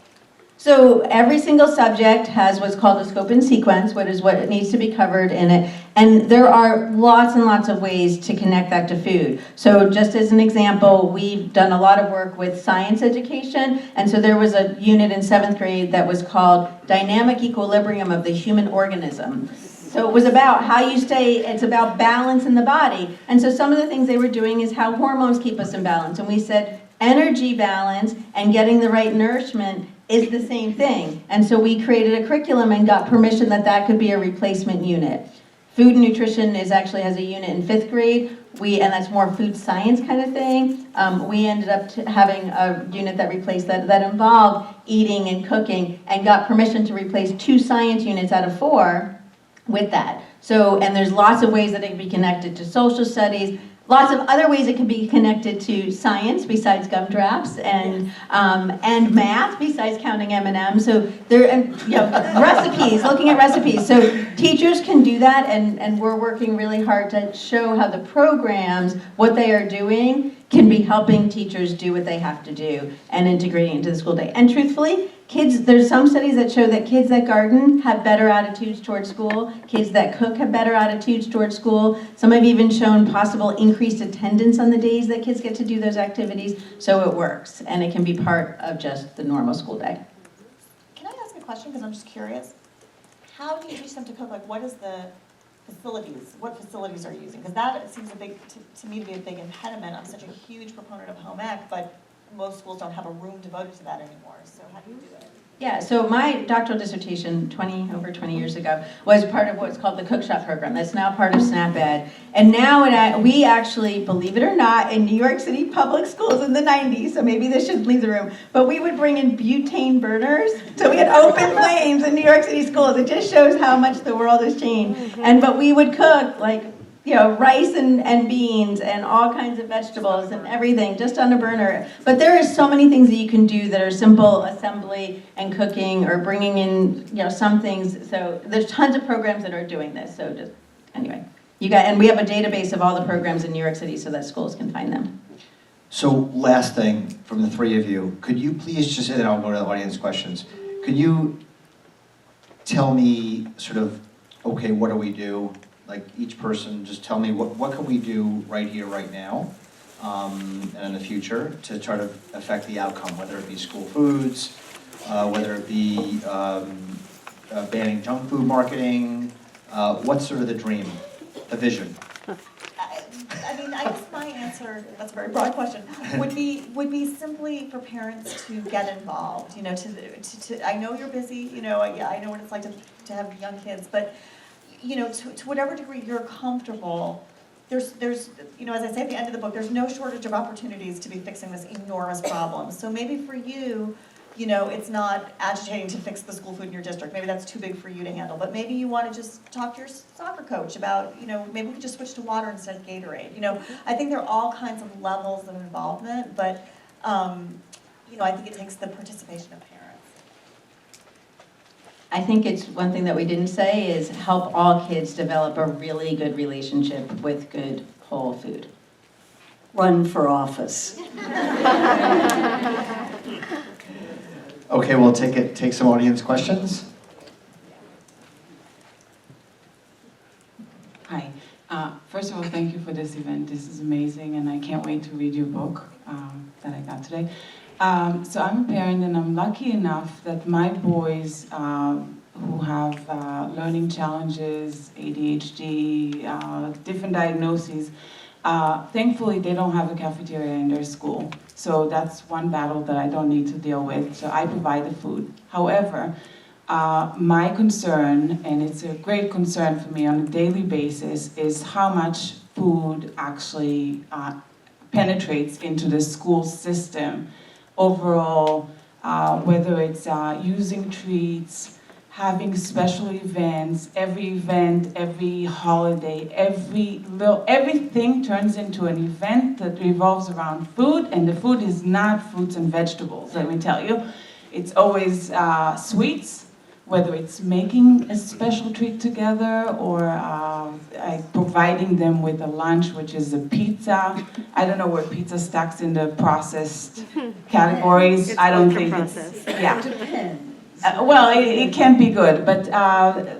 So every single subject has what's called a scope and sequence, what needs to be covered in it. And there are lots and lots of ways to connect that to food. So just as an example, we've done a lot of work with science education. And so there was a unit in 7th grade that was called Dynamic Equilibrium of the Human Organism. So it was about it's about balance in the body. And so some of the things they were doing is how hormones keep us in balance. And we said energy balance and getting the right nourishment is the same thing. And so we created a curriculum and got permission that could be a replacement unit. Food and nutrition actually has a unit in 5th grade. And that's more food science kind of thing. We ended up having a unit that replaced that involved eating and cooking, and got permission to replace 2 science units out of 4 with that. So, and there's lots of ways that it can be connected to social studies, lots of other ways it can be connected to science besides gumdrops, and math besides counting M&Ms. So there, and recipes, looking at recipes. So teachers can do that, and we're working really hard to show how the programs, what they are doing, can be helping teachers do what they have to do and integrating into the school day. And truthfully, there's some studies that show that kids that garden have better attitudes towards school. Kids that cook have better attitudes towards school. Some have even shown possible increased attendance on the days that kids get to do those activities. So it works, and it can be part of just the normal school day. Can I ask a question, because I'm just curious? How do you teach them to cook? Like, what is the facilities? What facilities are you using? Because that seems a big, to me, to be a big impediment. I'm such a huge proponent of home ec, but most schools don't have a room devoted to that anymore. So how do you do it? Yeah, so my doctoral dissertation over 20 years ago was part of what's called the Cookshop program. That's now part of SNAP-Ed. And now we actually, believe it or not, in New York City public schools in the 90s, so maybe this should leave the room, but we would bring in butane burners. So we had open flames in New York City schools. It just shows how much the world has changed. But we would cook rice and beans and all kinds of vegetables and everything just on a burner. But there are so many things that you can do that are simple assembly and cooking, or bringing in some things. So there's tons of programs that are doing this. So just anyway, and we have a database of all the programs in New York City so that schools can find them. So last thing from the 3 of you, could you please just, and then I'll go to the audience questions, could you tell me sort of, okay, what do we do? Like each person, just tell me what can we do right here, right now, and in the future to try to affect the outcome, whether it be school foods, whether it be banning junk food marketing. What's sort of the dream, the vision? I guess my answer, that's a very broad question, would be simply for parents to get involved. I know you're busy. I know what it's like to have young kids, but to whatever degree you're comfortable, there's as I say at the end of the book, there's no shortage of opportunities to be fixing this enormous problem. So maybe for you, it's not agitating to fix the school food in your district. Maybe that's too big for you to handle. But maybe you want to just talk to your soccer coach about, maybe we could just switch to water instead of Gatorade. I think there are all kinds of levels of involvement, but I think it takes the participation of parents. I think it's one thing that we didn't say is help all kids develop a really good relationship with good whole food. Run for office. Okay, we'll take some audience questions. Hi. First of all, thank you for this event. This is amazing, and I can't wait to read your book that I got today. So I'm a parent, and I'm lucky enough that my boys who have learning challenges, ADHD, different diagnoses, thankfully they don't have a cafeteria in their school. So that's one battle that I don't need to deal with. So I provide the food. However, my concern, and it's a great concern for me on a daily basis, is how much food actually penetrates into the school system. Overall, whether it's using treats, having special events, every event, every holiday, everything turns into an event that revolves around food, and the food is not fruits and vegetables, let me tell you. It's always sweets, whether it's making a special treat together or providing them with a lunch, which is a pizza. I don't know where pizza stacks in the processed categories. I don't think it's, yeah. Well, it can be good, but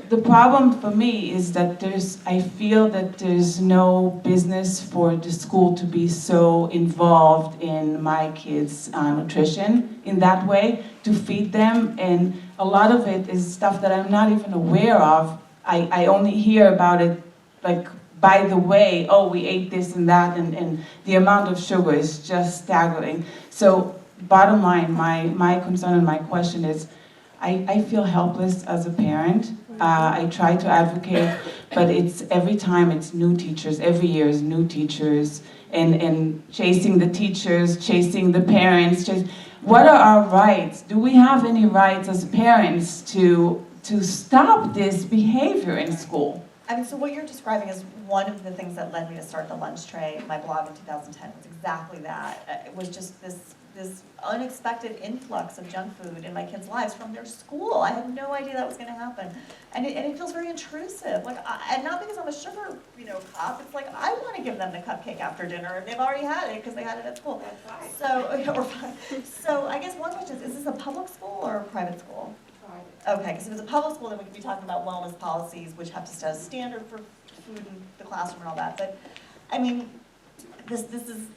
the problem for me is that I feel that there's no business for the school to be so involved in my kids' nutrition in that way, to feed them, and a lot of it is stuff that I'm not even aware of. I only hear about it, like, by the way, oh, we ate this and that, and the amount of sugar is just staggering. So, bottom line, my concern and my question is, I feel helpless as a parent I try to advocate, but it's every time it's new teachers, every year is new teachers, and chasing the teachers, chasing the parents. What are our rights? Do we have any rights as parents to stop this behavior in school? I mean, so what you're describing is one of the things that led me to start the lunch tray, my blog in 2010. It's exactly that. It was just this unexpected influx of junk food in my kids' lives from their school. I had no idea that was going to happen, and it feels very intrusive. Like, and not because I'm a sugar, cop. It's like I want to give them the cupcake after dinner, and they've already had it because they had it at school. So I guess one question is this a public school or a private school? Okay, because if it's a public school, then we could be talking about wellness policies, which have to set a standard for food in the classroom and all that. But, I mean, this is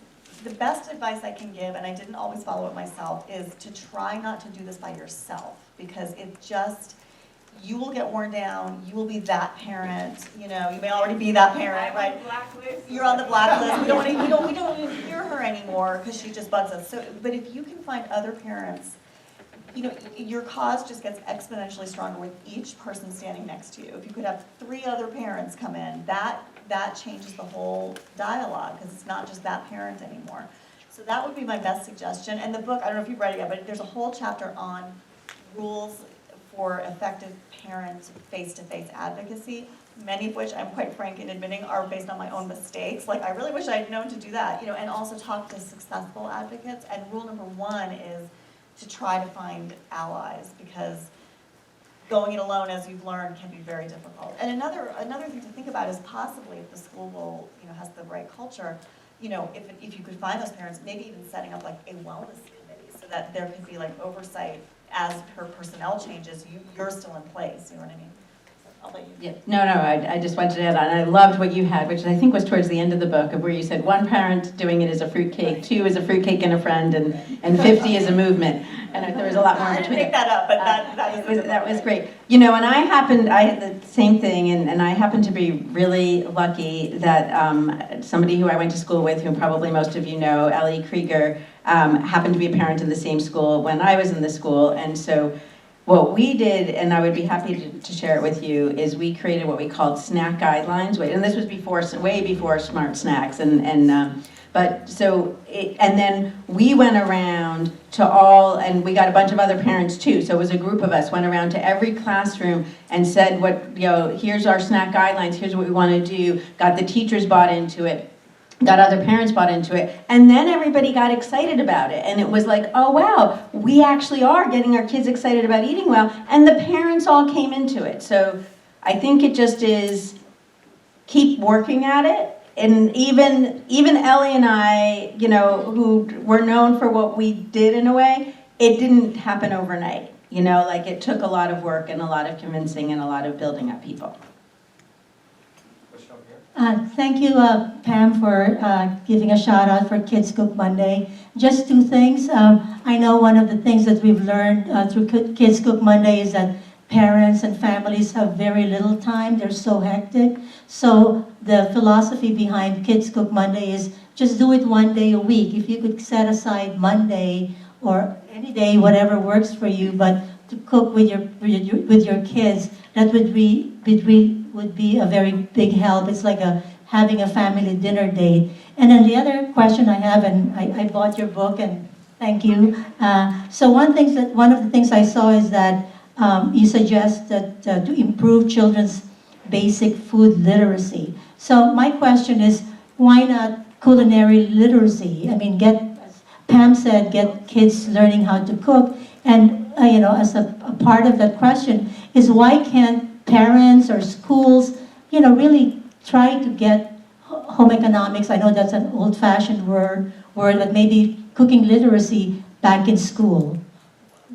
the best advice I can give, and I didn't always follow it myself, is to try not to do this by yourself, because you will get worn down, you will be that parent, you may already be that parent, right? You're on the blacklist. We don't even hear her anymore because she just bugs us. So, but if you can find other parents, your cause just gets exponentially stronger with each person standing next to you. If you could have 3 other parents come in, that changes the whole dialogue, because it's not just that parent anymore. So that would be my best suggestion. And the book, I don't know if you've read it yet, but there's a whole chapter on rules for effective parent face-to-face advocacy, many of which, I'm quite frank in admitting, are based on my own mistakes. Like, I really wish I had known to do that, and also talk to successful advocates. And rule number 1 is to try to find allies, because going it alone, as you've learned, can be very difficult. And another thing to think about is possibly if the school will, has the right culture, if you could find those parents, maybe even setting up like a wellness committee so that there could be like oversight as her personnel changes, you're still in place, you know what I mean? I'll let you. Yeah. No, I just wanted to add on. I loved what you had, which I think was towards the end of the book, of where you said 1 parent doing it is a fruitcake, 2 is a fruitcake and a friend, and 50 is a movement. And there was a lot more in I didn't between. make that up, but That was great. And I had the same thing, and I happened to be really lucky that somebody who I went to school with, who probably most of you know, Ellie Krieger, happened to be a parent in the same school when I was in the school. And so what we did, and I would be happy to share it with you, is we created what we called snack guidelines. And this was way before smart snacks. And then we went around to and we got a bunch of other parents too. So it was a group of us, went around to every classroom and said, here's our snack guidelines, here's what we want to do. Got the teachers bought into it. Got other parents bought into it, and then everybody got excited about it, and it was like, oh wow, we actually are getting our kids excited about eating well, and the parents all came into it. So I think it just is keep working at it, and even Ellie and I, who were known for what we did in a way, it didn't happen overnight. It took a lot of work and a lot of convincing and a lot of building up people. Thank you, Pam, for giving a shout out for Kids Cook Monday. Just 2 things. I know one of the things that we've learned through Kids Cook Monday is that parents and families have very little time. They're so hectic. So the philosophy behind Kids Cook Monday is just do it 1 day a week. If you could set aside Monday or any day, whatever works for you, but to cook with your kids, that would be a very big help. It's like having a family dinner date. And then the other question I have, and I bought your book, and thank you. So one of the things I saw is that you suggest that to improve children's basic food literacy. So my question is, why not culinary literacy? I mean, as Pam said, get kids learning how to cook. And as a part of that question is, why can't parents or schools, really try to get home economics? I know that's an old-fashioned word, but maybe cooking literacy back in school.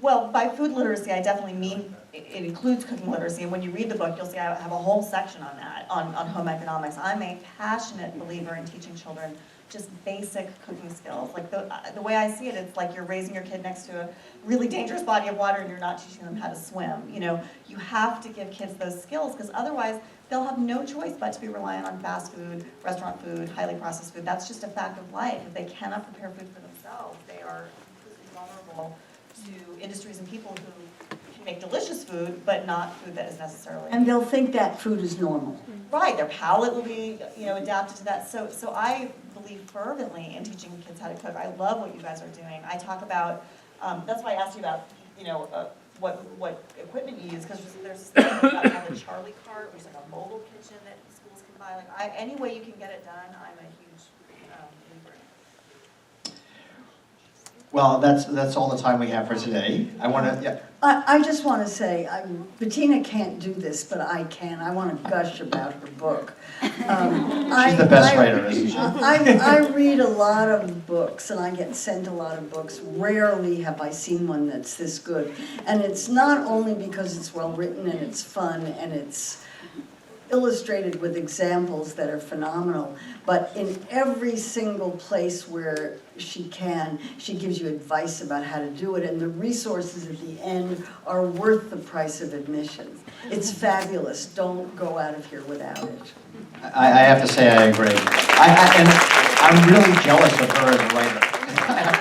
Well, by food literacy, I definitely mean it includes cooking literacy. And when you read the book, you'll see I have a whole section on that, on home economics. I'm a passionate believer in teaching children just basic cooking skills. Like the way I see it, it's like you're raising your kid next to a really dangerous body of water and you're not teaching them how to swim. You have to give kids those skills, because otherwise they'll have no choice but to be reliant on fast food, restaurant food, highly processed food. That's just a fact of life. If they cannot prepare food for themselves, they are completely vulnerable to industries and people who make delicious food, but not food that is necessarily. And they'll think that food is normal. Right, their palate will be, adapted to that. So I believe fervently in teaching kids how to cook. I love what you guys are doing. I talk about, that's why I asked you about, what equipment you use, because there's this thing about the Charlie cart, which is like a mobile kitchen that schools can buy. Like, any way you can get it done, I'm a huge believer in. Well, that's all the time we have for today. I want to, yeah. I just want to say, Bettina can't do this, but I can. I want to gush about her book. She's the best writer, isn't she? I read a lot of books, and I get sent a lot of books. Rarely have I seen one that's this good. And it's not only because it's well written and it's fun and it's illustrated with examples that are phenomenal, but in every single place where she can, she gives you advice about how to do it, and the resources at the end are worth the price of admission. It's fabulous. Don't go out of here without it. I have to say I agree. And I'm really jealous of her as a writer. I have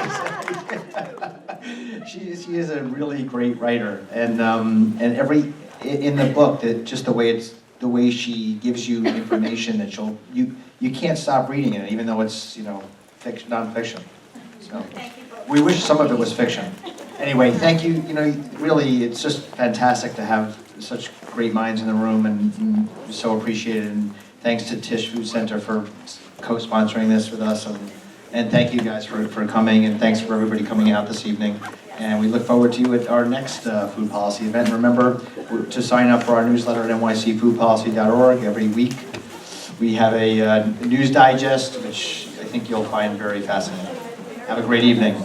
to say. She is a really great writer, and in the book, that just the way she gives you information that you can't stop reading it, even though it's fiction, nonfiction. So we wish some of it was fiction. Anyway, thank you. Really, it's just fantastic to have such great minds in the room, and so appreciated. And thanks to Tisch Food Center for co-sponsoring this with us, and thank you guys for coming, and thanks for everybody coming out this evening. And we look forward to you at our next food policy event. And remember to sign up for our newsletter at nycfoodpolicy.org every week. We have a news digest, which I think you'll find very fascinating. Have a great evening.